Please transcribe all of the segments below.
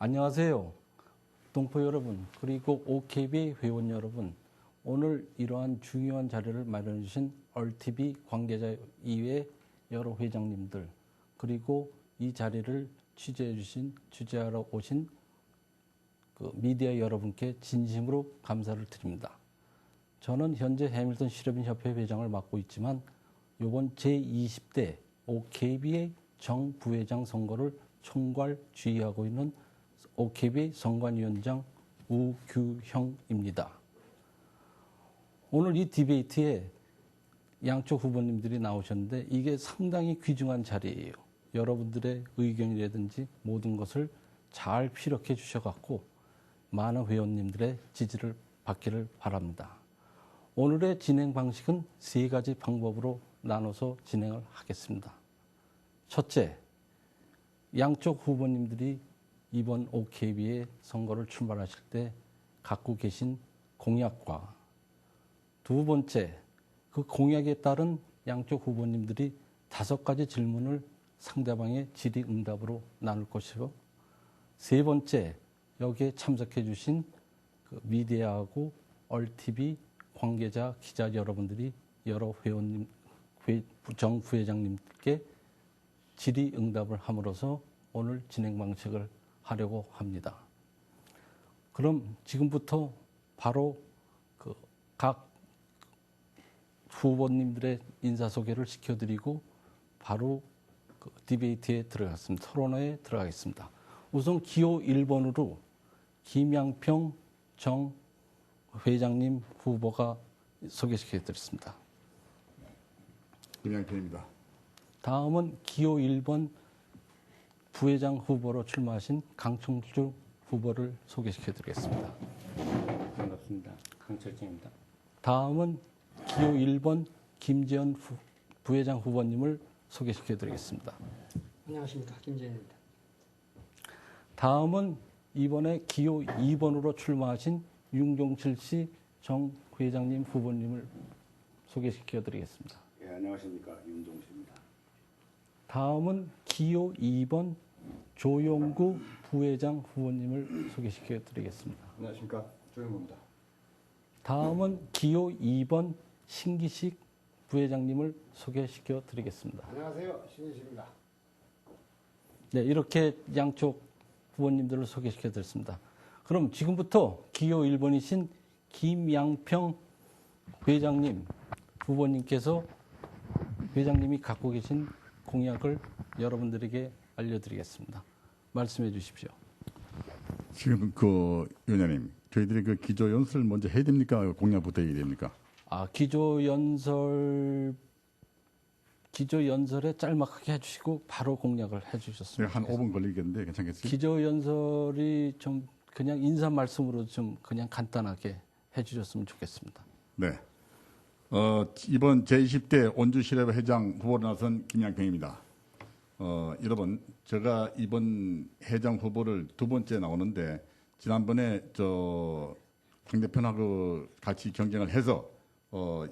안녕하세요. 동포 여러분, 그리고 OKB 회원 여러분. 오늘 이러한 중요한 자리를 마련해 주신 얼TV 관계자 이외 여러 회장님들, 그리고 이 자리를 취재하러 오신 그 미디어 여러분께 진심으로 감사를 드립니다. 저는 현재 해밀턴 실업인협회 회장을 맡고 있지만 이번 제20대 OKB의 정부회장 선거를 총괄 지휘하고 있는 OKB 선관위원장 우규형입니다. 오늘 이 디베이트에 양쪽 후보님들이 나오셨는데 이게 상당히 귀중한 자리예요. 여러분들의 의견이라든지 모든 것을 잘 피력해 주셔갖고 많은 회원님들의 지지를 받기를 바랍니다. 오늘의 진행 방식은 3가지 방법으로 나눠서 진행을 하겠습니다. 첫째, 양쪽 후보님들이 이번 OKB의 선거를 출마하실 때 갖고 계신 공약과 두 번째, 그 공약에 따른 양쪽 후보님들이 5가지 질문을 상대방의 질의응답으로 나눌 것이고, 세 번째, 여기에 참석해 주신 그 미디어하고 얼TV 관계자 기자 여러분들이 여러 회원님, 정 부회장님께 질의응답을 함으로써 오늘 진행 방식을 하려고 합니다. 그럼 지금부터 바로 그 각 후보님들의 인사소개를 시켜드리고 바로 그 디베이트에 들어갔습니다. 토론회에 들어가겠습니다. 우선 기호 1번으로 김양평 정 회장님 후보가 소개시켜드렸습니다. 김양평입니다. 다음은 기호 1번 부회장 후보로 출마하신 강총주 후보를 소개시켜드리겠습니다. 반갑습니다. 강철진입니다. 다음은 기호 1번 김재현 부회장 후보님을 소개시켜드리겠습니다. 안녕하십니까, 김재현입니다. 다음은 이번에 기호 2번으로 출마하신 윤종실 씨 정 회장님 후보님을 소개시켜드리겠습니다. 예, 안녕하십니까, 윤종실입니다. 다음은 기호 2번 조용구 부회장 후보님을 소개시켜드리겠습니다. 안녕하십니까, 조영구입니다. 다음은 기호 2번 신기식 부회장님을 소개시켜드리겠습니다. 안녕하세요, 신희식입니다. 네, 이렇게 양쪽 후보님들을 소개시켜드렸습니다. 그럼 지금부터 기호 1번이신 김양평 회장님, 후보님께서 회장님이 갖고 계신 공약을 여러분들에게 알려드리겠습니다. 말씀해 주십시오. 지금 그 위원장님, 저희들이 그 기조연설 먼저 해야 됩니까? 공약부터 해야 됩니까? 기조연설에 짤막하게 해주시고 바로 공약을 해주셨습니다. 한 5분 걸리겠는데 괜찮겠어요? 기조연설이 좀 그냥 인사 말씀으로 좀 그냥 간단하게 해주셨으면 좋겠습니다. 네. 이번 제20대 온주실업 회장 후보로 나선 김양평입니다. 여러분, 제가 이번 회장 후보를 2번째 나오는데 지난번에 상대편하고 같이 경쟁을 해서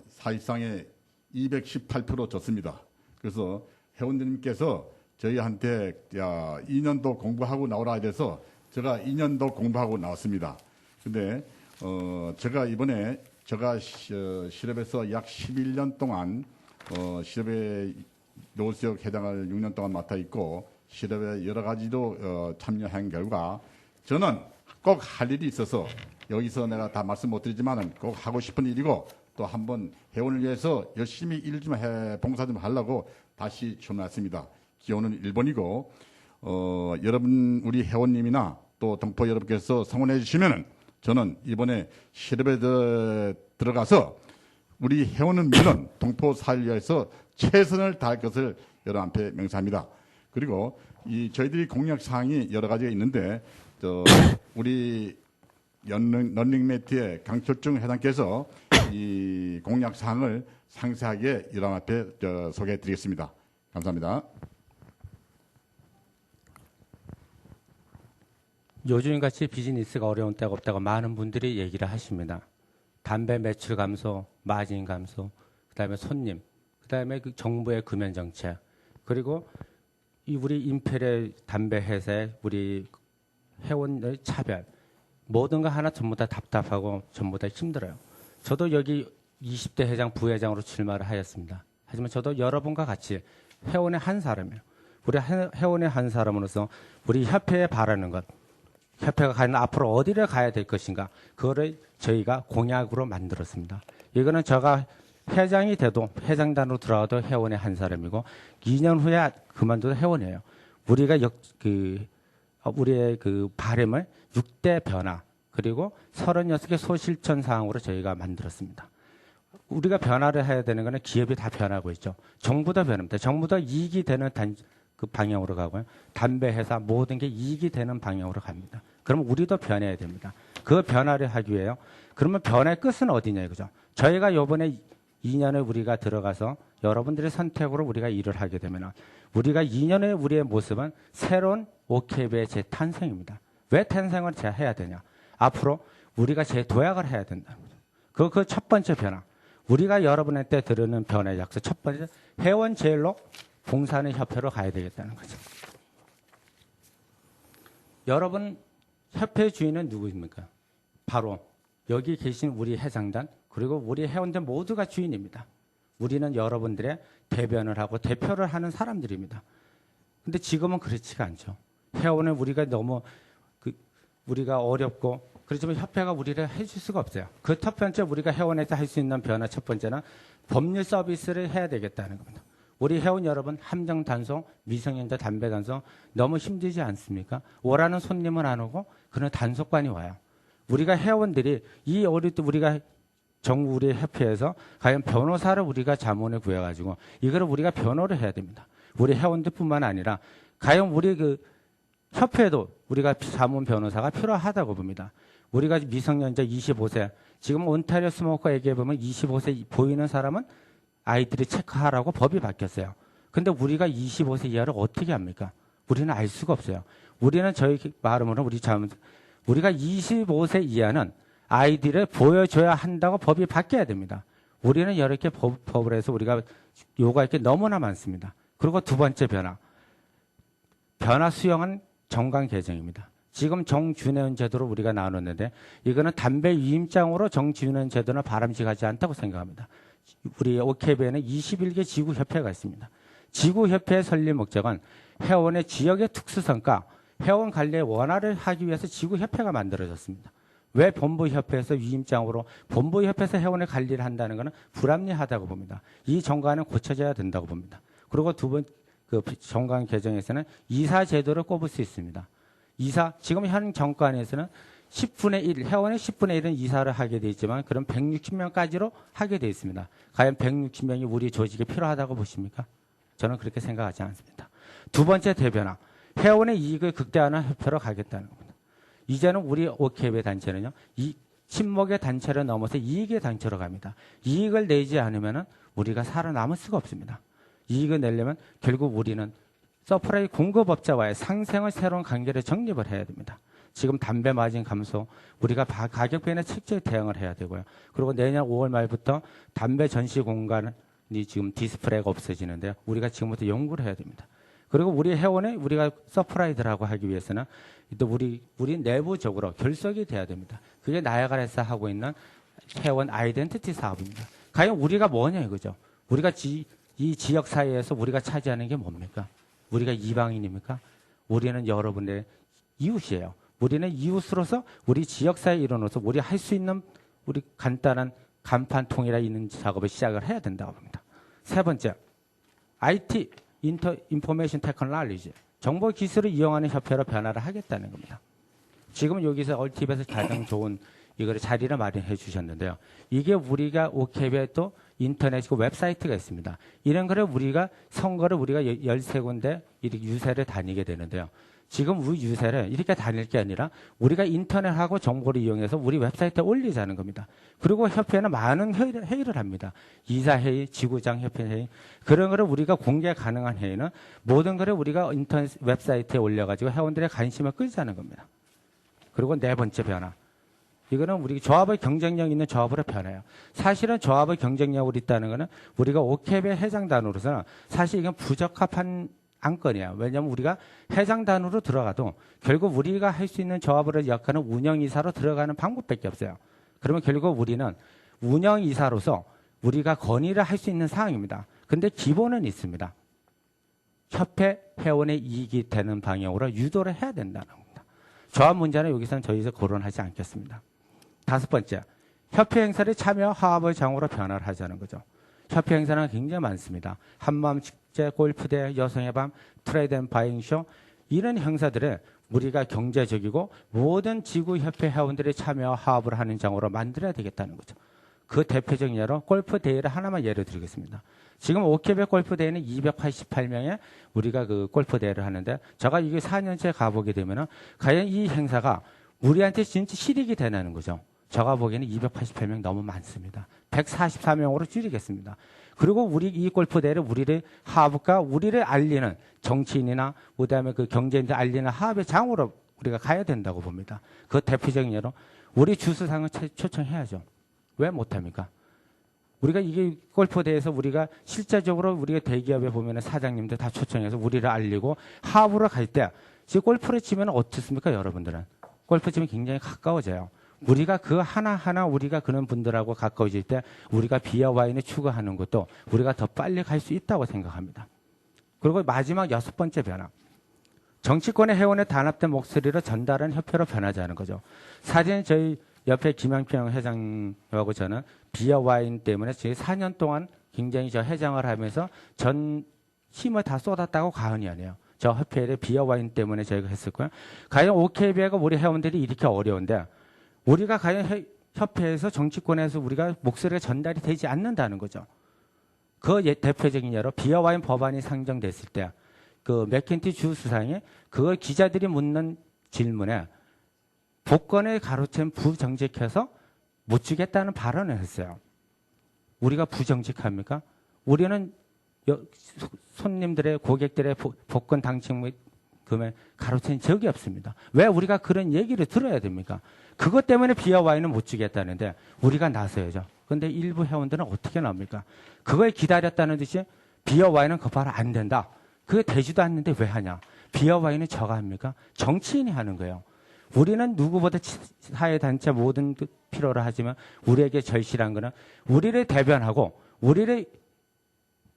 사실상에 218% 졌습니다. 그래서 회원님께서 저희한테 2년도 공부하고 나오라 해서 제가 2년도 공부하고 나왔습니다. 근데 제가 이번에 실업에서 약 11년 동안 실업에 노수역 해당을 6년 동안 맡아 있고 실업에 여러 가지로 참여한 결과 저는 꼭 할 일이 있어서 여기서 내가 다 말씀 못 드리지만은 꼭 하고 싶은 일이고 또 한번 회원을 위해서 열심히 일 좀 봉사 좀 하려고 다시 출마했습니다. 기호는 1번이고 여러분 우리 회원님이나 또 동포 여러분께서 성원해 주시면은 저는 이번에 실업에 들어가서 우리 회원은 물론 동포 사회를 위해서 최선을 다할 것을 여러분 앞에 명사합니다. 그리고 저희들이 공약 사항이 여러 가지가 있는데 우리 런닝매트의 강철중 회장께서 이 공약 사항을 상세하게 여러분 앞에 소개해 드리겠습니다. 감사합니다. 요즘같이 비즈니스가 어려운 때가 없다고 많은 분들이 얘기를 하십니다. 담배 매출 감소, 마진 감소, 그다음에 손님, 그다음에 그 정부의 금연 정책, 그리고 이 우리 인펠의 담배 회사에 우리 회원의 차별, 모든 거 하나 전부 다 답답하고 전부 다 힘들어요. 저도 여기 20대 회장, 부회장으로 출마를 하였습니다. 하지만 저도 여러분과 같이 회원의 한 사람이에요. 우리 회원의 한 사람으로서 우리 협회에 바라는 것, 협회가 가는 앞으로 어디를 가야 될 것인가, 그거를 저희가 공약으로 만들었습니다. 이거는 제가 회장이 돼도 회장단으로 들어가도 회원의 한 사람이고 2년 후에 그만둬도 회원이에요. 우리가 우리의 그 바람을 6대 변화 그리고 36개 소실천 사항으로 저희가 만들었습니다. 우리가 변화를 해야 되는 것은 기업이 다 변하고 있죠. 정부도 변합니다. 정부도 이익이 되는 그 방향으로 가고요. 담배 회사 모든 게 이익이 되는 방향으로 갑니다. 그럼 우리도 변해야 됩니다. 그 변화를 하기 위해요. 그러면 변화의 끝은 어디냐 이거죠. 저희가 이번에 2년에 우리가 들어가서 여러분들의 선택으로 우리가 일을 하게 되면 우리가 2년의 우리의 모습은 새로운 OKB의 재탄생입니다. 왜 탄생을 해야 되냐? 앞으로 우리가 재도약을 해야 된다는 거죠. 그 첫 번째 변화. 우리가 여러분한테 들으는 변화의 약속 첫 번째 회원 제일로 봉사하는 협회로 가야 되겠다는 거죠. 여러분 협회 주인은 누구입니까? 바로 여기 계신 우리 회장단 그리고 우리 회원들 모두가 주인입니다. 우리는 여러분들의 대변을 하고 대표를 하는 사람들입니다. 근데 지금은 그렇지가 않죠. 회원은 우리가 너무 우리가 어렵고 그렇지만 협회가 우리를 해줄 수가 없어요. 그 첫 번째 우리가 회원에서 할 수 있는 변화 첫 번째는 법률 서비스를 해야 되겠다는 겁니다. 우리 회원 여러분 함정 단속, 미성년자 담배 단속 너무 힘들지 않습니까? 오라는 손님은 안 오고 그런 단속관이 와요. 우리가 회원들이 이 어릴 때 우리가 우리 협회에서 과연 변호사를 우리가 자문을 구해가지고 이거를 우리가 변호를 해야 됩니다. 우리 회원들뿐만 아니라 과연 우리 그 협회에도 우리가 자문 변호사가 필요하다고 봅니다. 우리가 미성년자 25세 지금 온타리오 스모커 얘기해 보면 25세 보이는 사람은 아이들이 체크하라고 법이 바뀌었어요. 근데 우리가 25세 이하를 어떻게 합니까? 우리는 알 수가 없어요. 우리는 저희 말음으로 우리가 25세 이하는 아이들을 보여줘야 한다고 법이 바뀌어야 됩니다. 우리는 이렇게 법을 해서 우리가 요구할 게 너무나 많습니다. 그리고 두 번째 변화 수용은 정관 개정입니다. 지금 정준회원 제도로 우리가 나눴는데 이거는 담배 위임장으로 정준회원 제도는 바람직하지 않다고 생각합니다. 우리 OKB에는 21개 지구협회가 있습니다. 지구협회의 설립 목적은 회원의 지역의 특수성과 회원 관리의 원활을 하기 위해서 지구협회가 만들어졌습니다. 왜 본부협회에서 위임장으로 본부협회에서 회원의 관리를 한다는 것은 불합리하다고 봅니다. 이 정관은 고쳐져야 된다고 봅니다. 그리고 두 번, 그 정관 개정에서는 이사 제도를 꼽을 수 있습니다. 지금 현 정관에서는 10분의 1, 회원의 10분의 1은 이사를 하게 돼 있지만 그럼 160명까지로 하게 돼 있습니다. 과연 160명이 우리 조직에 필요하다고 보십니까? 저는 그렇게 생각하지 않습니다. 두 번째 대변화. 회원의 이익을 극대화하는 협회로 가겠다는 겁니다. 이제는 우리 OKB 단체는요, 이 친목의 단체를 넘어서 이익의 단체로 갑니다. 이익을 내지 않으면 우리가 살아남을 수가 없습니다. 이익을 내려면 결국 우리는 서프라이 공급업자와의 상생의 새로운 관계를 정립을 해야 됩니다. 지금 담배 마진 감소, 우리가 가격 변화에 책저히 대응을 해야 되고요. 그리고 내년 5월 말부터 담배 전시 공간이 지금 디스플레이가 없어지는데요. 우리가 지금부터 연구를 해야 됩니다. 그리고 우리 회원에 우리가 서프라이드라고 하기 위해서는 또 우리 내부적으로 결석이 돼야 됩니다. 그게 나야가라에서 하고 있는 회원 아이덴티티 사업입니다. 과연 우리가 뭐냐 이거죠. 우리가 이 지역 사회에서 우리가 차지하는 게 뭡니까? 우리가 이방인입니까? 우리는 여러분의 이웃이에요. 우리는 이웃으로서 우리 지역사회 일원으로서 우리 할 수 있는 우리 간단한 간판 통일화 있는 작업을 시작을 해야 된다고 봅니다. 세 번째, IT, 인포메이션 테크놀로지, 정보 기술을 이용하는 협회로 변화를 하겠다는 겁니다. 지금 여기서 얼티브에서 가장 좋은 이거를 자리를 마련해 주셨는데요. 이게 우리가 OKB에 또 인터넷이고 웹사이트가 있습니다. 이런 거를 우리가 선거를 우리가 13군데 이렇게 유세를 다니게 되는데요. 지금 우리 유세를 이렇게 다닐 게 아니라 우리가 인터넷하고 정보를 이용해서 우리 웹사이트에 올리자는 겁니다. 그리고 협회는 많은 회의를 합니다. 이사회의, 지구장 협회 회의. 그런 거를 우리가 공개 가능한 회의는 모든 거를 우리가 인터넷 웹사이트에 올려가지고 회원들의 관심을 끌자는 겁니다. 그리고 네 번째 변화. 이거는 우리 조합의 경쟁력 있는 조합으로 변해요. 사실은 조합의 경쟁력으로 있다는 거는 우리가 OKB 회장단으로서는 사실 이건 부적합한 안건이에요. 왜냐하면 우리가 회장단으로 들어가도 결국 우리가 할 수 있는 조합을 역할은 운영이사로 들어가는 방법밖에 없어요. 그러면 결국 우리는 운영이사로서 우리가 건의를 할 수 있는 사항입니다. 근데 기본은 있습니다. 협회 회원의 이익이 되는 방향으로 유도를 해야 된다는 겁니다. 조합 문제는 여기서는 저희에서 거론하지 않겠습니다. 5번째, 협회 행사를 참여 화합의 장으로 변화를 하자는 거죠. 협회 행사는 굉장히 많습니다. 한마음 축제, 골프대, 여성의 밤, 트레이드 앤 바잉쇼 이런 행사들을 우리가 경제적이고 모든 지구협회 회원들이 참여와 화합을 하는 장으로 만들어야 되겠다는 거죠. 그 대표적인 예로 골프 대회를 하나만 예를 드리겠습니다. 지금 오케백 골프 대회는 288명의 우리가 그 골프 대회를 하는데 제가 이게 4년째 가보게 되면은 과연 이 행사가 우리한테 진짜 실익이 되는 거죠. 제가 보기에는 288명 너무 많습니다. 144명으로 줄이겠습니다. 그리고 우리 이 골프 대회를 우리를 화합과 우리를 알리는 정치인이나 그다음에 그 경제인들 알리는 화합의 장으로 우리가 가야 된다고 봅니다. 그 대표적인 예로 우리 주수상을 초청해야죠. 왜 못합니까? 우리가 이게 골프 대회에서 우리가 실제적으로 우리가 대기업에 보면은 사장님들 다 초청해서 우리를 알리고 화합으로 갈 때 지금 골프를 치면 어떻습니까, 여러분들은? 골프 치면 굉장히 가까워져요. 우리가 그 하나하나 우리가 그런 분들하고 가까워질 때 우리가 비어 와인을 추구하는 것도 우리가 더 빨리 갈 수 있다고 생각합니다. 그리고 마지막 6번째 변화. 정치권의 회원의 단합된 목소리로 전달하는 협회로 변하자는 거죠. 사실 저희 옆에 김양평 회장하고 저는 비어 와인 때문에 지금 4년 동안 굉장히 저 회장을 하면서 전 힘을 다 쏟았다고 과언이 아니에요. 저 협회의 비어 와인 때문에 저희가 했었고요. 과연 OKB가 우리 회원들이 이렇게 어려운데 우리가 과연 협회에서 정치권에서 우리가 목소리가 전달이 되지 않는다는 거죠. 그 대표적인 예로 비어 와인 법안이 상정됐을 때 그 맥켄티 주 수상이 그걸 기자들이 묻는 질문에 복권을 가로챈 부정직해서 못 주겠다는 발언을 했어요. 우리가 부정직합니까? 우리는 손님들의 고객들의 복권 당첨금에 가로챈 적이 없습니다. 왜 우리가 그런 얘기를 들어야 됩니까? 그것 때문에 비어 와인은 못 주겠다는데 우리가 나서야죠. 그런데 일부 회원들은 어떻게 나옵니까? 그걸 기다렸다는 듯이 비어 와인은 그바로 안 된다. 그게 되지도 않는데 왜 하냐? 비어 와인은 저가 합니까? 정치인이 하는 거예요. 우리는 누구보다 사회단체 모든 필요로 하지만 우리에게 절실한 거는 우리를 대변하고 우리를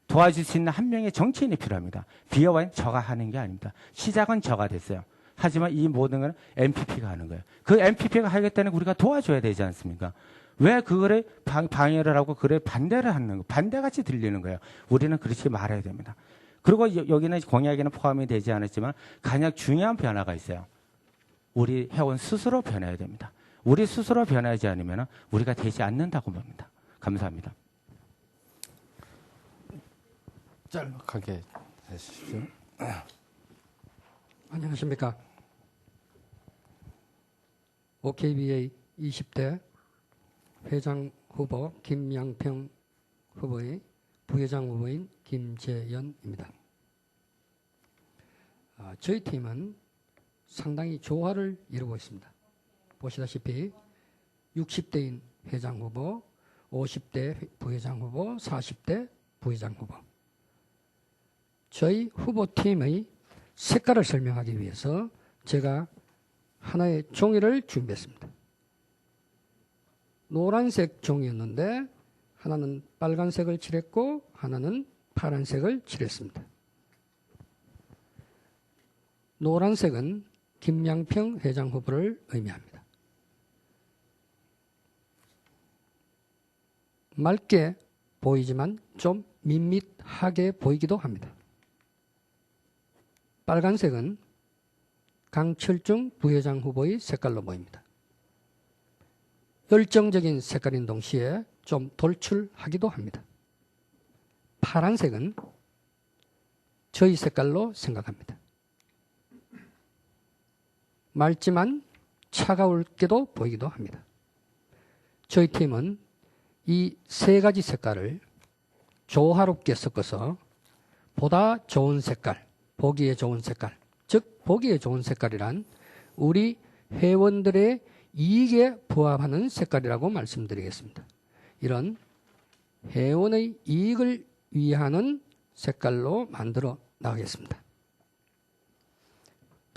도와줄 수 있는 한 명의 정치인이 필요합니다. 비어 와인 저가 하는 게 아닙니다. 시작은 저가 됐어요. 하지만 이 모든 건 MPP가 하는 거예요. 그 MPP가 하겠다는 우리가 도와줘야 되지 않습니까? 왜 그거를 방해를 하고 그래 반대를 하는 거, 반대같이 들리는 거예요. 우리는 그렇게 말해야 됩니다. 그리고 여기는 공약에는 포함이 되지 않았지만 가장 중요한 변화가 있어요. 우리 회원 스스로 변해야 됩니다. 우리 스스로 변하지 않으면 우리가 되지 않는다고 봅니다. 감사합니다. 짤막하게 해주시죠. 안녕하십니까. OKBA 20대 회장 후보 김양평 후보의 부회장 후보인 김재연입니다. 저희 팀은 상당히 조화를 이루고 있습니다. 보시다시피 60대인 회장 후보, 50대 부회장 후보, 40대 부회장 후보. 저희 후보팀의 색깔을 설명하기 위해서 제가 하나의 종이를 준비했습니다. 노란색 종이였는데 하나는 빨간색을 칠했고 하나는 파란색을 칠했습니다. 노란색은 김양평 회장 후보를 의미합니다. 맑게 보이지만 좀 밋밋하게 보이기도 합니다. 빨간색은 강철중 부회장 후보의 색깔로 보입니다. 열정적인 색깔인 동시에 좀 돌출하기도 합니다. 파란색은 저희 색깔로 생각합니다. 맑지만 차가울게도 보이기도 합니다. 저희 팀은 이 세 가지 색깔을 조화롭게 섞어서 보다 좋은 색깔, 보기에 좋은 색깔, 즉 보기에 좋은 색깔이란 우리 회원들의 이익에 부합하는 색깔이라고 말씀드리겠습니다. 이런 회원의 이익을 위하는 색깔로 만들어 나가겠습니다.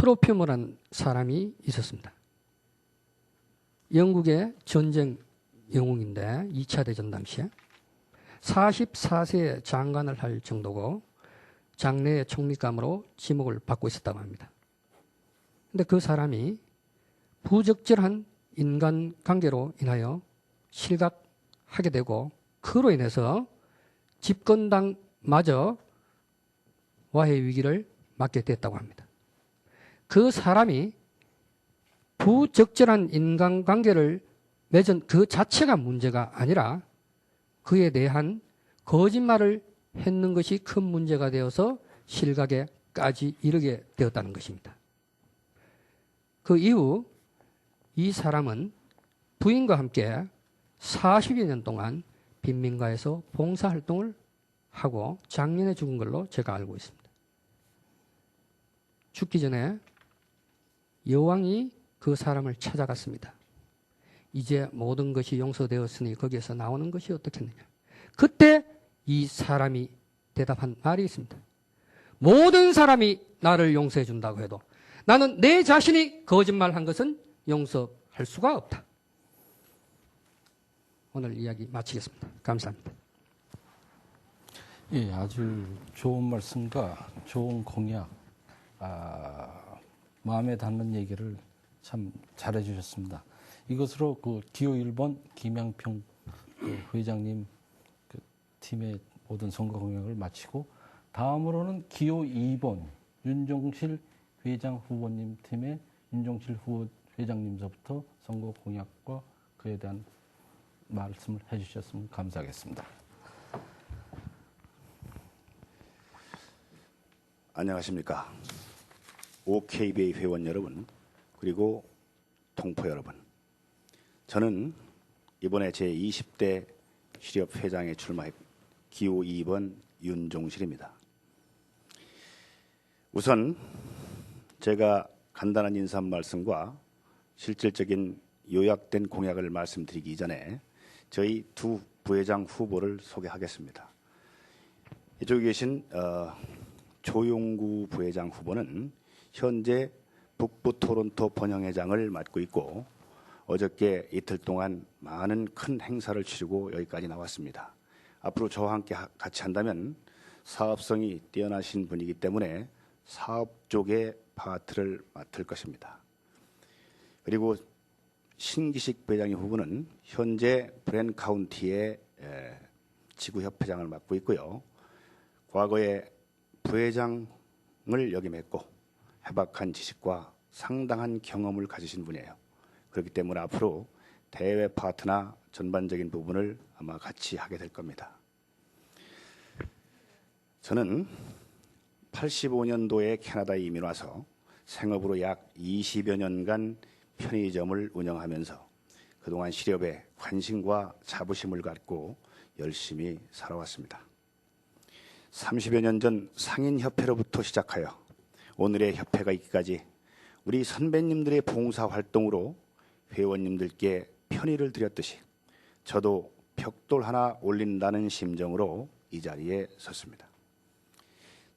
프로 퓨머라는 사람이 있었습니다. 영국의 전쟁 영웅인데 2차 대전 당시에 44세에 장관을 할 정도고 장래의 총리감으로 지목을 받고 있었다고 합니다. 근데 그 사람이 부적절한 인간관계로 인하여 실각하게 되고 그로 인해서 집권당마저 와해 위기를 맞게 됐다고 합니다. 그 사람이 부적절한 인간관계를 맺은 그 자체가 문제가 아니라 그에 대한 거짓말을 했는 것이 큰 문제가 되어서 실각에까지 이르게 되었다는 것입니다. 그 이후 이 사람은 부인과 함께 40여 년 동안 빈민가에서 봉사활동을 하고 작년에 죽은 걸로 제가 알고 있습니다. 죽기 전에 여왕이 그 사람을 찾아갔습니다. 이제 모든 것이 용서되었으니 거기에서 나오는 것이 어떻겠느냐. 그때 이 사람이 대답한 말이 있습니다. 모든 사람이 나를 용서해 준다고 해도 나는 내 자신이 거짓말한 것은 용서할 수가 없다. 오늘 이야기 마치겠습니다. 감사합니다. 예, 아주 좋은 말씀과 좋은 공약, 마음에 닿는 얘기를 참 잘해 주셨습니다. 이것으로 그 기호 1번 김양평 회장님 그 팀의 모든 선거 공약을 마치고 다음으로는 기호 2번 윤종실 회장 후보님 팀의 윤종실 회장님서부터 선거 공약과 그에 대한 말씀을 해주셨으면 감사하겠습니다. 안녕하십니까. OKBA 회원 여러분, 그리고 동포 여러분. 저는 이번에 제20대 시렵회장에 출마해 기호 2번 윤종실입니다. 우선 제가 간단한 인사 말씀과 실질적인 요약된 공약을 말씀드리기 이전에 저희 두 부회장 후보를 소개하겠습니다. 이쪽에 계신 조용구 부회장 후보는 현재 북부 토론토 번영회장을 맡고 있고 어저께 이틀 동안 많은 큰 행사를 치르고 여기까지 나왔습니다. 앞으로 저와 함께 같이 한다면 사업성이 뛰어나신 분이기 때문에 사업 쪽의 파트를 맡을 것입니다. 그리고 신기식 부회장의 후보는 현재 브랜 카운티의 지구협회장을 맡고 있고요. 과거에 부회장을 역임했고 해박한 지식과 상당한 경험을 가지신 분이에요. 그렇기 때문에 앞으로 대외 파트나 전반적인 부분을 아마 같이 하게 될 겁니다. 저는 85년도에 캐나다에 이민 와서 생업으로 약 20여 년간 편의점을 운영하면서 그동안 시렵에 관심과 자부심을 갖고 열심히 살아왔습니다. 30여 년 전 상인협회로부터 시작하여 오늘의 협회가 있기까지 우리 선배님들의 봉사활동으로 회원님들께 편의를 드렸듯이 저도 벽돌 하나 올린다는 심정으로 이 자리에 섰습니다.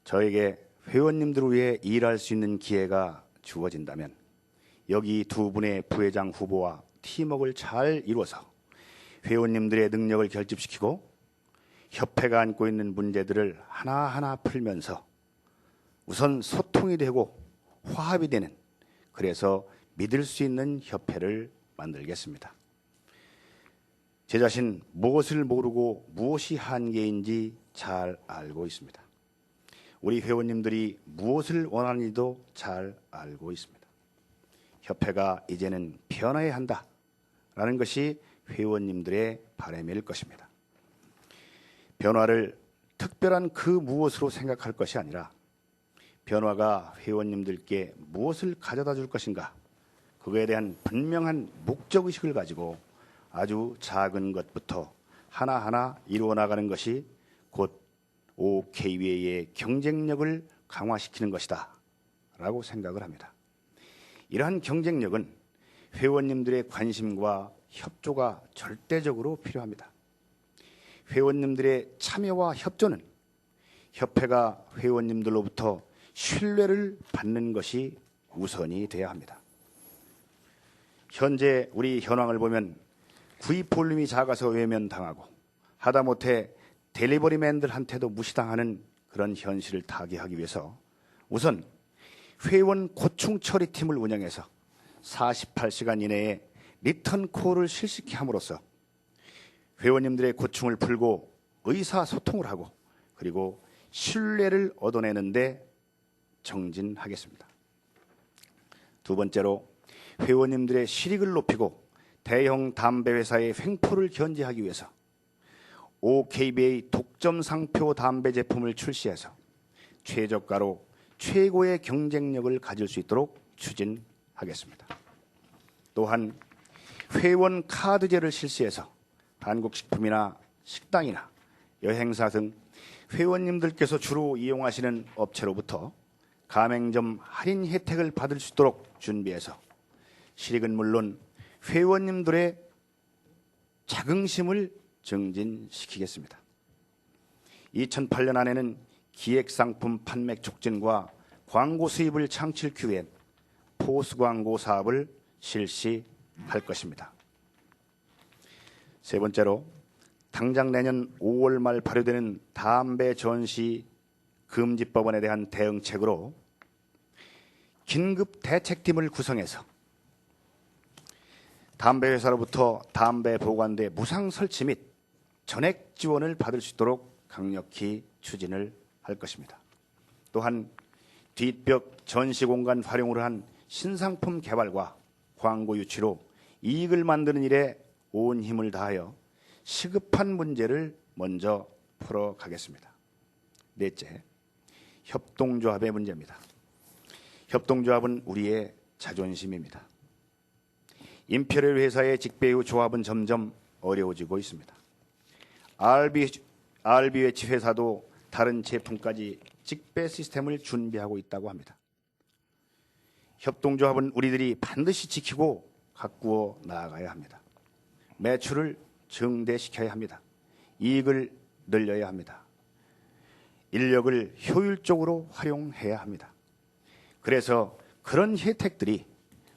저에게 회원님들을 위해 일할 수 있는 기회가 주어진다면 여기 두 분의 부회장 후보와 팀워크를 잘 이루어서 회원님들의 능력을 결집시키고 협회가 안고 있는 문제들을 하나하나 풀면서 우선 소통이 되고 화합이 되는, 그래서 믿을 수 있는 협회를 만들겠습니다. 제 자신 무엇을 모르고 무엇이 한계인지 잘 알고 있습니다. 우리 회원님들이 무엇을 원하는지도 잘 알고 있습니다. 협회가 이제는 변화해야 한다라는 것이 회원님들의 바람일 것입니다. 변화를 특별한 그 무엇으로 생각할 것이 아니라 변화가 회원님들께 무엇을 가져다 줄 것인가, 그거에 대한 분명한 목적의식을 가지고 아주 작은 것부터 하나하나 이루어 나가는 것이 곧 OKBA의 경쟁력을 강화시키는 것이다 라고 생각을 합니다. 이러한 경쟁력은 회원님들의 관심과 협조가 절대적으로 필요합니다. 회원님들의 참여와 협조는 협회가 회원님들로부터 신뢰를 받는 것이 우선이 돼야 합니다. 현재 우리 현황을 보면 구입 볼륨이 작아서 외면당하고 하다못해 델리버리맨들한테도 무시당하는 그런 현실을 타개하기 위해서 우선 회원 고충 처리팀을 운영해서 48시간 이내에 리턴 콜을 실시케 함으로써 회원님들의 고충을 풀고 의사소통을 하고 그리고 신뢰를 얻어내는데 정진하겠습니다. 두 번째로 회원님들의 실익을 높이고 대형 담배 회사의 횡포를 견제하기 위해서 OKBA 독점 상표 담배 제품을 출시해서 최저가로 최고의 경쟁력을 가질 수 있도록 추진하겠습니다. 또한 회원 카드제를 실시해서 한국식품이나 식당이나 여행사 등 회원님들께서 주로 이용하시는 업체로부터 가맹점 할인 혜택을 받을 수 있도록 준비해서 실익은 물론 회원님들의 자긍심을 증진시키겠습니다. 2008년 안에는 기획상품 판매 촉진과 광고 수입을 창출하기 위한 포스 광고 사업을 실시할 것입니다. 세 번째로 당장 내년 5월 말 발효되는 담배 전시 금지법안에 대한 대응책으로 긴급 대책팀을 구성해서 담배 회사로부터 담배 보관대 무상 설치 및 전액 지원을 받을 수 있도록 강력히 추진을 할 것입니다. 또한 뒷벽 전시 공간 활용으로 한 신상품 개발과 광고 유치로 이익을 만드는 일에 온 힘을 다하여 시급한 문제를 먼저 풀어가겠습니다. 넷째, 협동조합의 문제입니다. 협동조합은 우리의 자존심입니다. 임페리얼 회사의 직배 후 조합은 점점 어려워지고 있습니다. RB외치 회사도 다른 제품까지 직배 시스템을 준비하고 있다고 합니다. 협동조합은 우리들이 반드시 지키고 가꾸어 나아가야 합니다. 매출을 증대시켜야 합니다. 이익을 늘려야 합니다. 인력을 효율적으로 활용해야 합니다. 그래서 그런 혜택들이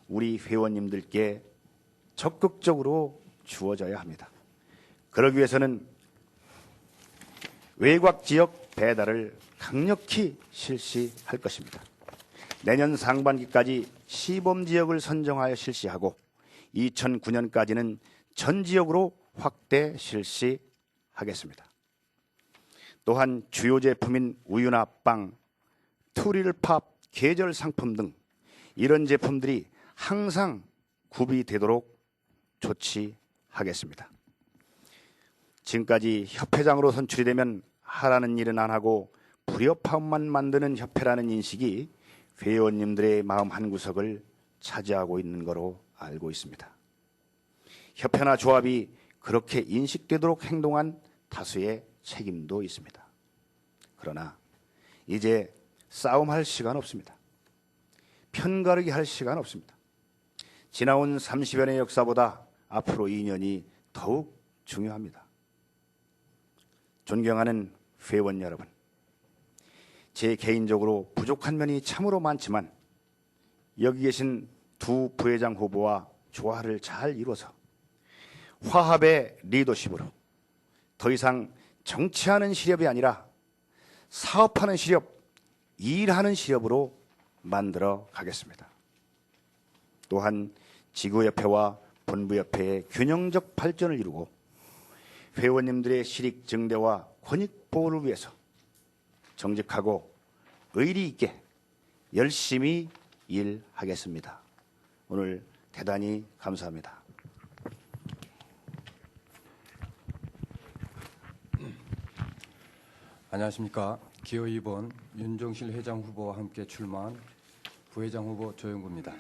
우리 회원님들께 적극적으로 주어져야 합니다. 그러기 위해서는 외곽 지역 배달을 강력히 실시할 것입니다. 내년 상반기까지 시범 지역을 선정하여 실시하고 2009년까지는 전 지역으로 확대 실시하겠습니다. 또한 주요 제품인 우유나 빵, 투리를팝, 계절 상품 등 이런 제품들이 항상 구비되도록 조치하겠습니다. 지금까지 협회장으로 선출이 되면 하라는 일은 안 하고 불협화음만 만드는 협회라는 인식이 회원님들의 마음 한구석을 차지하고 있는 거로 알고 있습니다. 협회나 조합이 그렇게 인식되도록 행동한 다수의 책임도 있습니다. 그러나 이제 싸움할 시간 없습니다. 편가르기 할 시간 없습니다. 지나온 30여 년의 역사보다 앞으로 2년이 더욱 중요합니다. 존경하는 회원 여러분, 제 개인적으로 부족한 면이 참으로 많지만 여기 계신 두 부회장 후보와 조화를 잘 이루어서 화합의 리더십으로 더 이상 정치하는 시렵이 아니라 사업하는 시렵, 일하는 시렵으로 만들어 가겠습니다. 또한 지구협회와 본부협회의 균형적 발전을 이루고 회원님들의 실익 증대와 권익 보호를 위해서 정직하고 의리 있게 열심히 일하겠습니다. 오늘 대단히 감사합니다. 안녕하십니까. 기호 2번 윤종실 회장 후보와 함께 출마한 부회장 후보 조영구입니다.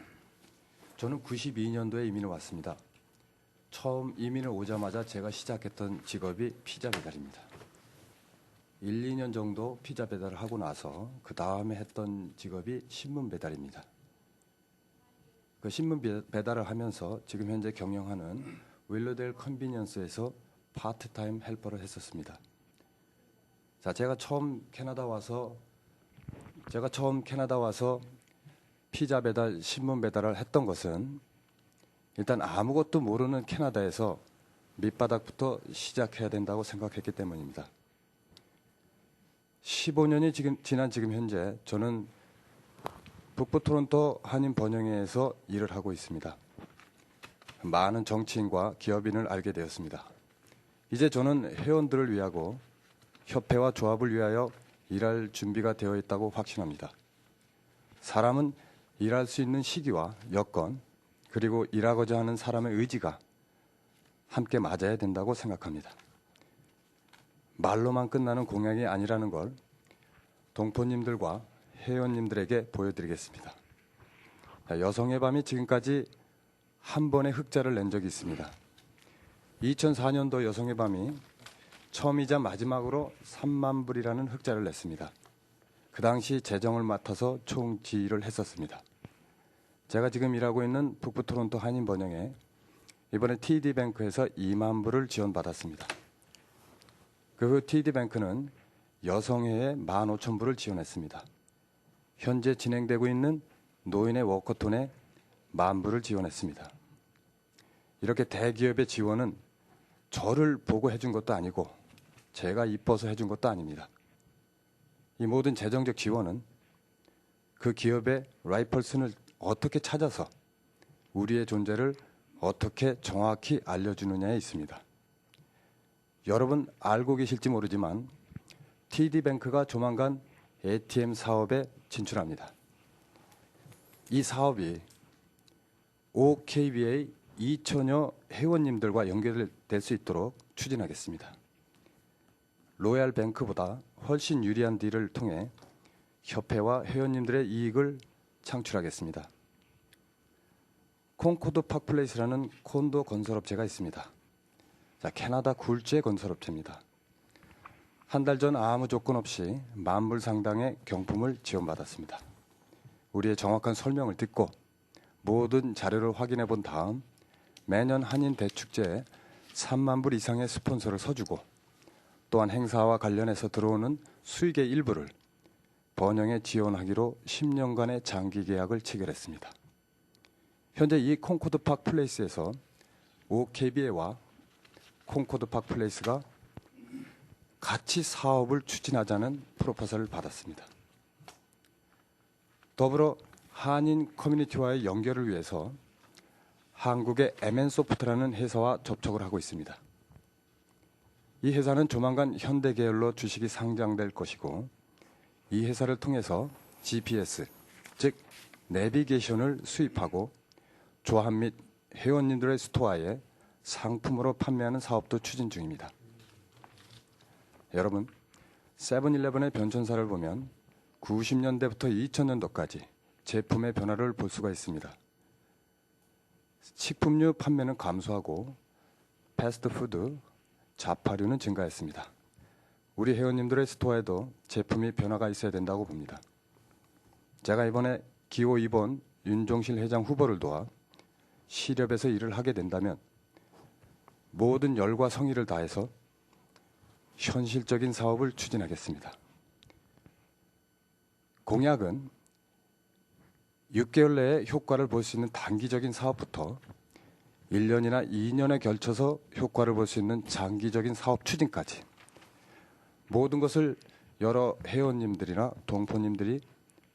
저는 92년도에 이민을 왔습니다. 처음 이민을 오자마자 제가 시작했던 직업이 피자 배달입니다. 1, 2년 정도 피자 배달을 하고 나서 그 다음에 했던 직업이 신문 배달입니다. 그 신문 배달을 하면서 지금 현재 경영하는 윌러델 컨비니언스에서 파트타임 헬퍼를 했었습니다. 자, 제가 처음 캐나다 와서 피자 배달, 신문 배달을 했던 것은 일단 아무것도 모르는 캐나다에서 밑바닥부터 시작해야 된다고 생각했기 때문입니다. 15년이 지난 지금 현재 저는 북부 토론토 한인 번영회에서 일을 하고 있습니다. 많은 정치인과 기업인을 알게 되었습니다. 이제 저는 회원들을 위하고 협회와 조합을 위하여 일할 준비가 되어 있다고 확신합니다. 사람은 일할 수 있는 시기와 여건, 그리고 일하고자 하는 사람의 의지가 함께 맞아야 된다고 생각합니다. 말로만 끝나는 공약이 아니라는 걸 동포님들과 회원님들에게 보여드리겠습니다. 여성의 밤이 지금까지 한 번의 흑자를 낸 적이 있습니다. 2004년도 여성의 밤이 처음이자 마지막으로 3만 불이라는 흑자를 냈습니다. 그 당시 재정을 맡아서 총지휘를 했었습니다. 제가 지금 일하고 있는 북부 토론토 한인 번영에 이번에 TD뱅크에서 2만 불을 지원받았습니다. 그 후 TD뱅크는 여성회에 15,000불을 지원했습니다. 현재 진행되고 있는 노인의 워커톤에 10,000불을 지원했습니다. 이렇게 대기업의 지원은 저를 보고 해준 것도 아니고 제가 이뻐서 해준 것도 아닙니다. 이 모든 재정적 지원은 그 기업의 라이펄슨을 어떻게 찾아서 우리의 존재를 어떻게 정확히 알려주느냐에 있습니다. 여러분 알고 계실지 모르지만 TD뱅크가 조만간 ATM 사업에 진출합니다. 이 사업이 OKB의 2천여 회원님들과 연결될 수 있도록 추진하겠습니다. 로얄뱅크보다 훨씬 유리한 딜을 통해 협회와 회원님들의 이익을 창출하겠습니다. 콩코드 파크플레이스라는 콘도 건설업체가 있습니다. 캐나다 굴지의 건설업체입니다. 한 달 전 아무 조건 없이 10,000불 상당의 경품을 지원받았습니다. 우리의 정확한 설명을 듣고 모든 자료를 확인해 본 다음 매년 한인 대축제에 30,000불 이상의 스폰서를 서주고 또한 행사와 관련해서 들어오는 수익의 일부를 번영에 지원하기로 10년간의 장기 계약을 체결했습니다. 현재 이 콩코드 파크 플레이스에서 OKBA와 콩코드 파크 플레이스가 같이 사업을 추진하자는 프로포설을 받았습니다. 더불어 한인 커뮤니티와의 연결을 위해서 한국의 MN소프트라는 회사와 접촉을 하고 있습니다. 이 회사는 조만간 현대계열로 주식이 상장될 것이고 이 회사를 통해서 GPS, 즉 내비게이션을 수입하고 조합 및 회원님들의 스토어에 상품으로 판매하는 사업도 추진 중입니다. 여러분, 세븐일레븐의 변천사를 보면 90년대부터 2000년도까지 제품의 변화를 볼 수가 있습니다. 식품류 판매는 감소하고 패스트푸드, 자파류는 증가했습니다. 우리 회원님들의 스토어에도 제품이 변화가 있어야 된다고 봅니다. 제가 이번에 기호 2번 윤종실 회장 후보를 도와 시렵에서 일을 하게 된다면 모든 열과 성의를 다해서 현실적인 사업을 추진하겠습니다. 공약은 6개월 내에 효과를 볼 수 있는 단기적인 사업부터 1년이나 2년에 걸쳐서 효과를 볼 수 있는 장기적인 사업 추진까지 모든 것을 여러 회원님들이나 동포님들이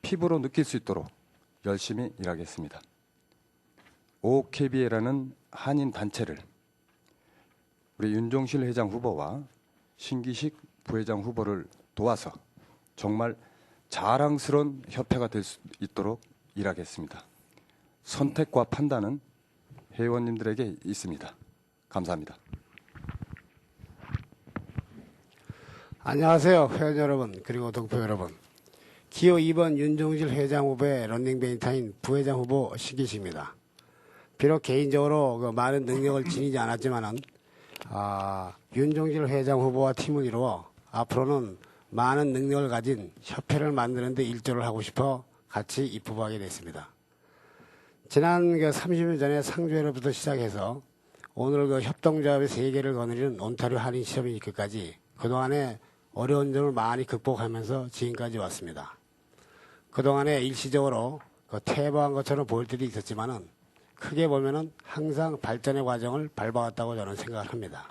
피부로 느낄 수 있도록 열심히 일하겠습니다. OKBA라는 한인 단체를 우리 윤종실 회장 후보와 신기식 부회장 후보를 도와서 정말 자랑스러운 협회가 될 수 있도록 일하겠습니다. 선택과 판단은 회원님들에게 있습니다. 감사합니다. 안녕하세요. 회원 여러분 그리고 동포 여러분. 기호 2번 윤종실 회장 후보의 런닝메이터인 부회장 후보 신기식입니다. 비록 개인적으로 많은 능력을 지니지 않았지만은 윤종실 회장 후보와 팀을 이루어 앞으로는 많은 능력을 가진 협회를 만드는 데 일조를 하고 싶어 같이 입후보하게 됐습니다. 지난 30년 전에 상주회로부터 시작해서 오늘 협동조합의 세계를 거느리는 온타리오 한인 시험이 있기까지 그동안에 어려운 점을 많이 극복하면서 지금까지 왔습니다. 그동안에 일시적으로 그 퇴보한 것처럼 보일 때도 있었지만은 크게 보면은 항상 발전의 과정을 밟아왔다고 저는 생각을 합니다.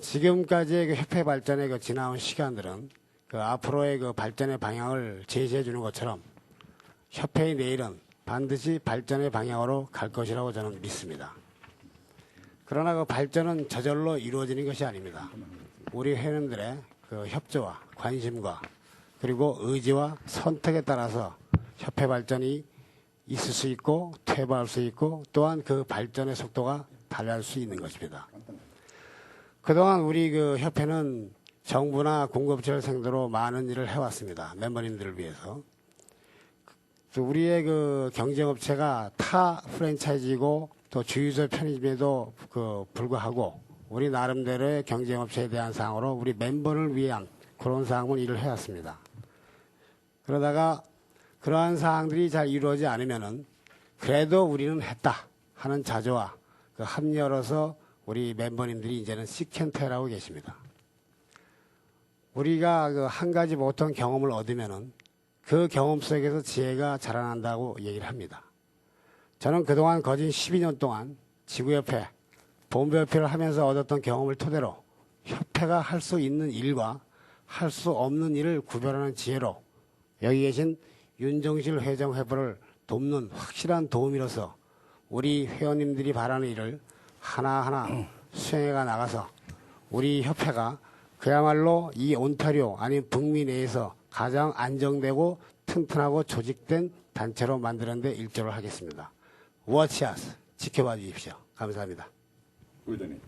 지금까지의 그 협회 발전의 그 지나온 시간들은 그 앞으로의 그 발전의 방향을 제시해 주는 것처럼 협회의 내일은 반드시 발전의 방향으로 갈 것이라고 저는 믿습니다. 그러나 그 발전은 저절로 이루어지는 것이 아닙니다. 우리 회원들의 그 협조와 관심과 그리고 의지와 선택에 따라서 협회 발전이 있을 수 있고 퇴보할 수 있고 또한 그 발전의 속도가 달라질 수 있는 것입니다. 그동안 우리 그 협회는 정부나 공급처를 상대로 많은 일을 해왔습니다. 멤버님들을 위해서. 우리의 그 경쟁업체가 타 프랜차이즈이고 또 주유소 편의점에도 그 불구하고 우리 나름대로의 경쟁업체에 대한 사항으로 우리 멤버를 위한 그런 사항은 일을 해왔습니다. 그러다가 그러한 사항들이 잘 이루어지지 않으면은 그래도 우리는 했다 하는 자조와 그 합리로서 우리 멤버님들이 이제는 시켄테라고 계십니다. 우리가 그 한 가지 보통 경험을 얻으면은 그 경험 속에서 지혜가 자라난다고 얘기를 합니다. 저는 그동안 거진 12년 동안 지구협회, 본부협회를 하면서 얻었던 경험을 토대로 협회가 할 수 있는 일과 할 수 없는 일을 구별하는 지혜로 여기 계신 윤종실 회장회부를 돕는 확실한 도움이로서 우리 회원님들이 바라는 일을 하나하나 수행해가 나가서 우리 협회가 그야말로 이 온타리오 아닌 북미 내에서 가장 안정되고 튼튼하고 조직된 단체로 만드는 데 일조를 하겠습니다. 워치아스 지켜봐 주십시오. 감사합니다. 의원님,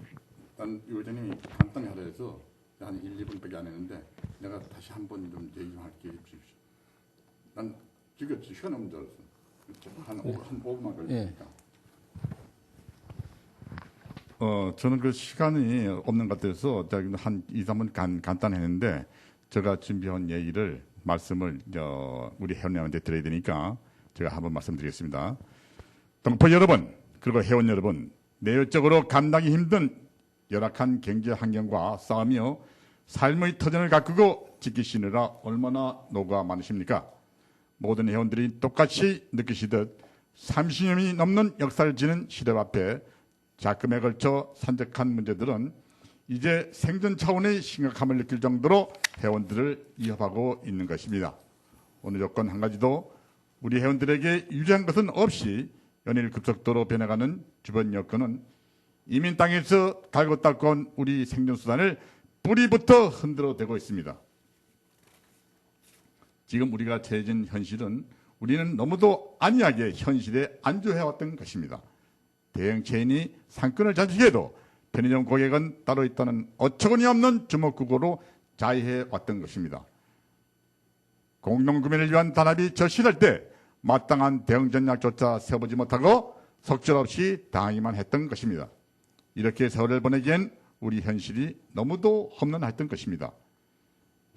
난 의원님이 간단히 하라 해서 한 1, 2분밖에 안 했는데 내가 다시 한 번 좀 얘기 좀 할게 해주십시오. 난 지금 시간 없는 줄 알았어. 한 5분만 걸리니까. 저는 그 시간이 없는 것 같아서 한 2, 3분 간단했는데 제가 준비한 얘기를 말씀을 우리 회원님한테 드려야 되니까 제가 한번 말씀드리겠습니다. 동포 여러분 그리고 회원 여러분, 내역적으로 감당이 힘든 열악한 경제 환경과 싸우며 삶의 터전을 가꾸고 지키시느라 얼마나 노고가 많으십니까? 모든 회원들이 똑같이 느끼시듯 30년이 넘는 역사를 지닌 시대 앞에 작금에 걸쳐 산적한 문제들은 이제 생존 차원의 심각함을 느낄 정도로 회원들을 위협하고 있는 것입니다. 어느 조건 한 가지도 우리 회원들에게 유리한 것은 없이 연일 급속도로 변해가는 주변 여건은 이민 땅에서 갈고 닦고 온 우리 생존수단을 뿌리부터 흔들어대고 있습니다. 지금 우리가 처해진 현실은 우리는 너무도 안이하게 현실에 안주해왔던 것입니다. 대형 체인이 상권을 자식해도 편의점 고객은 따로 있다는 어처구니 없는 주먹구구로 자해해왔던 것입니다. 공동구매를 위한 단합이 절실할 때 마땅한 대응 전략조차 세워보지 못하고 속절없이 당하기만 했던 것입니다. 이렇게 세월을 보내기엔 우리 현실이 너무도 험난했던 것입니다.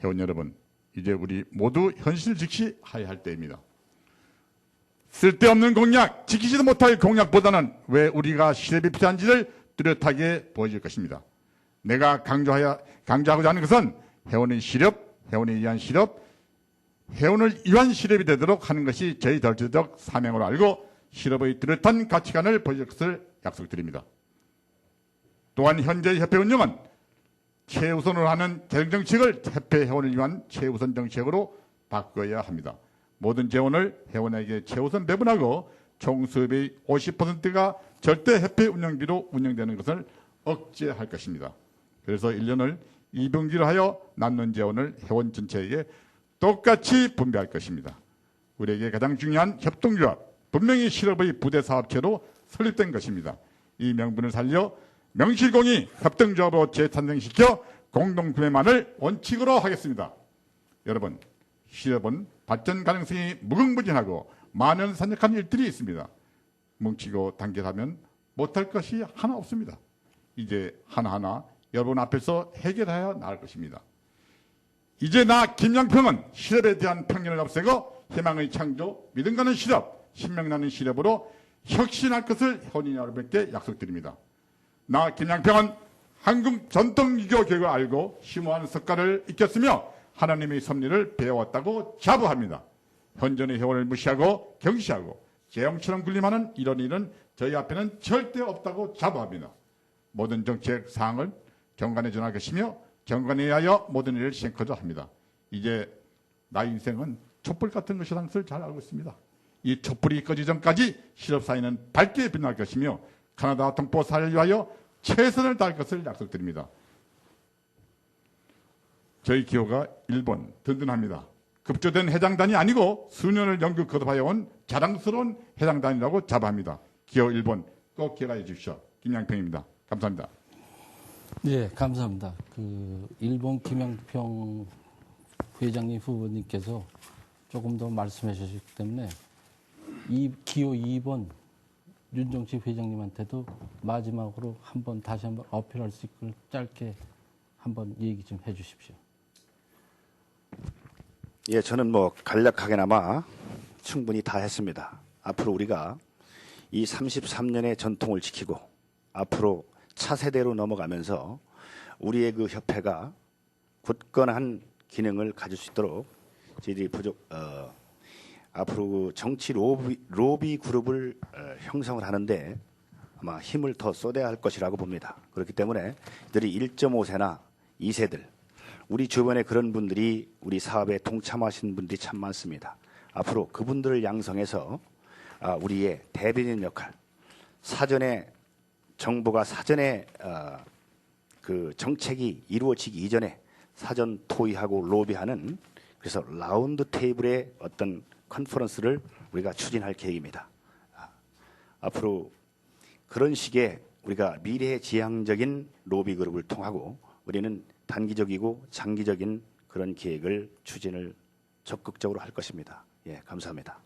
회원 여러분, 이제 우리 모두 현실 직시해야 할 때입니다. 쓸데없는 공약, 지키지도 못할 공약보다는 왜 우리가 실업이 필요한지를 뚜렷하게 보여줄 것입니다. 내가 강조하고자 하는 것은 회원의 실업, 회원에 의한 실업, 회원을 위한 실업이 되도록 하는 것이 저희 절대적 사명으로 알고 실업의 뚜렷한 가치관을 보여줄 것을 약속드립니다. 또한 현재 협회 운영은 최우선으로 하는 재정정책을 협회 회원을 위한 최우선 정책으로 바꿔야 합니다. 모든 재원을 회원에게 최우선 배분하고 총 수입의 50%가 절대 협회 운영비로 운영되는 것을 억제할 것입니다. 그래서 1년을 2분기로 하여 남는 재원을 회원 전체에게 똑같이 분배할 것입니다. 우리에게 가장 중요한 협동조합, 분명히 실업의 부대사업체로 설립된 것입니다. 이 명분을 살려 명실공히 협동조합으로 재탄생시켜 공동구매만을 원칙으로 하겠습니다. 여러분, 실업은 발전 가능성이 무궁무진하고 많은 산적한 일들이 있습니다. 뭉치고 단결하면 못할 것이 하나 없습니다. 이제 하나하나 여러분 앞에서 해결해야 나을 것입니다. 이제 나 김양평은 실업에 대한 편견을 없애고 희망의 창조, 믿음 가는 실업, 신명나는 실업으로 혁신할 것을 회원인 여러분께 약속드립니다. 나 김양평은 한국 전통 유교 교육을 알고 심오한 석가를 익혔으며 하나님의 섭리를 배워왔다고 자부합니다. 현존의 회원을 무시하고 경시하고 재형처럼 군림하는 이런 일은 저희 앞에는 절대 없다고 자부합니다. 모든 정책 사항을 정관에 전할 것이며 정관에 의하여 모든 일을 시행하자 합니다. 이제 나의 인생은 촛불 같은 것이라는 것을 잘 알고 있습니다. 이 촛불이 꺼지기 전까지 실업사회는 밝게 빛날 것이며 카나다 동포 사회를 위하여 최선을 다할 것을 약속드립니다. 저희 기호가 1번 든든합니다. 급조된 해장단이 아니고 수년을 연극 거듭하여 온 자랑스러운 해장단이라고 자부합니다. 기호 1번 꼭 기억해 주십시오. 김양평입니다. 감사합니다. 네, 감사합니다. 일본 김양평 회장님 후보님께서 조금 더 말씀해 주셨기 때문에 이 기호 2번 윤정식 회장님한테도 마지막으로 다시 한번 어필할 수 있고 짧게 한번 얘기 좀 해 주십시오. 예, 저는 뭐 간략하게나마 충분히 다 했습니다. 앞으로 우리가 이 33년의 전통을 지키고 앞으로 차세대로 넘어가면서 우리의 그 협회가 굳건한 기능을 가질 수 있도록 저희들이 앞으로 그 정치 로비 그룹을 형성을 하는데 아마 힘을 더 쏟아야 할 것이라고 봅니다. 그렇기 때문에 이들이 1.5세나 2세들 우리 주변에 그런 분들이 우리 사업에 동참하시는 분들이 참 많습니다. 앞으로 그분들을 양성해서 우리의 대변인 역할, 사전에 정부가 사전에 그 정책이 이루어지기 이전에 사전 토의하고 로비하는 그래서 라운드 테이블의 어떤 컨퍼런스를 우리가 추진할 계획입니다. 앞으로 그런 식의 우리가 미래지향적인 로비 그룹을 통하고 우리는 단기적이고 장기적인 그런 계획을 추진을 적극적으로 할 것입니다. 예, 감사합니다.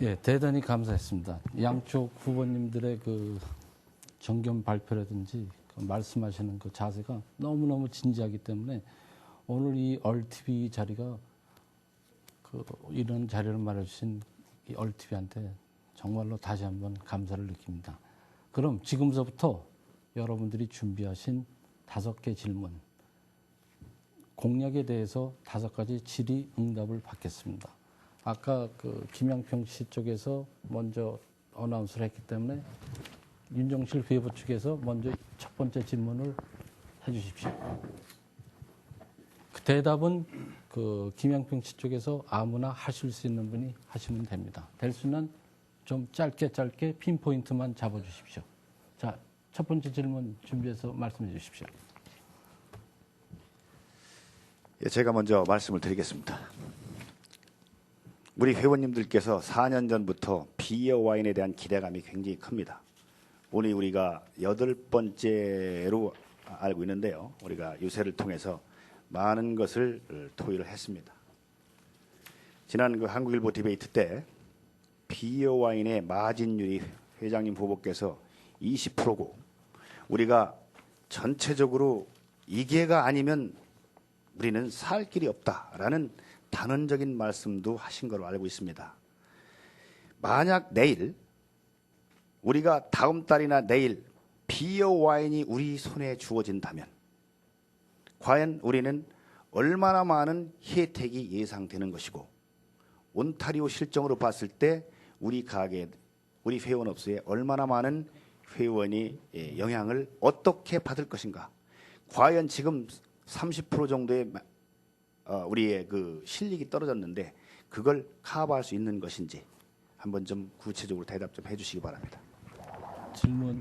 예, 대단히 감사했습니다. 양쪽 후보님들의 그 정견 발표라든지 말씀하시는 그 자세가 너무너무 진지하기 때문에 오늘 이 얼TV 자리가 이런 자리를 말해주신 이 얼TV한테 정말로 다시 한번 감사를 느낍니다. 그럼 지금서부터 여러분들이 준비하신 5개 질문, 공약에 대해서 5가지 질의응답을 받겠습니다. 아까 김양평 씨 쪽에서 먼저 어나운스를 했기 때문에 윤정실 후보 측에서 먼저 첫 번째 질문을 해주십시오. 그 대답은 김양평 씨 쪽에서 아무나 하실 수 있는 분이 하시면 됩니다. 될 수는 좀 짧게 핀포인트만 잡아주십시오. 자, 첫 번째 질문 준비해서 말씀해 주십시오. 예, 제가 먼저 말씀을 드리겠습니다. 우리 회원님들께서 4년 전부터 비어 와인에 대한 기대감이 굉장히 큽니다. 오늘 우리가 8번째로 알고 있는데요. 우리가 유세를 통해서 많은 것을 토의를 했습니다. 지난 그 한국일보 디베이트 때 비어 와인의 마진율이 회장님 후보께서 20%고 우리가 전체적으로 이게가 아니면 우리는 살 길이 없다라는 단언적인 말씀도 하신 걸로 알고 있습니다. 만약 내일 우리가 다음 달이나 내일 비어 와인이 우리 손에 주어진다면 과연 우리는 얼마나 많은 혜택이 예상되는 것이고 온타리오 실정으로 봤을 때 우리 가게, 우리 회원업소에 얼마나 많은 회원이 영향을 어떻게 받을 것인가. 과연 지금 30% 정도의 우리의 그 실력이 떨어졌는데 그걸 커버할 수 있는 것인지 한번 좀 구체적으로 대답 좀 해주시기 바랍니다. 질문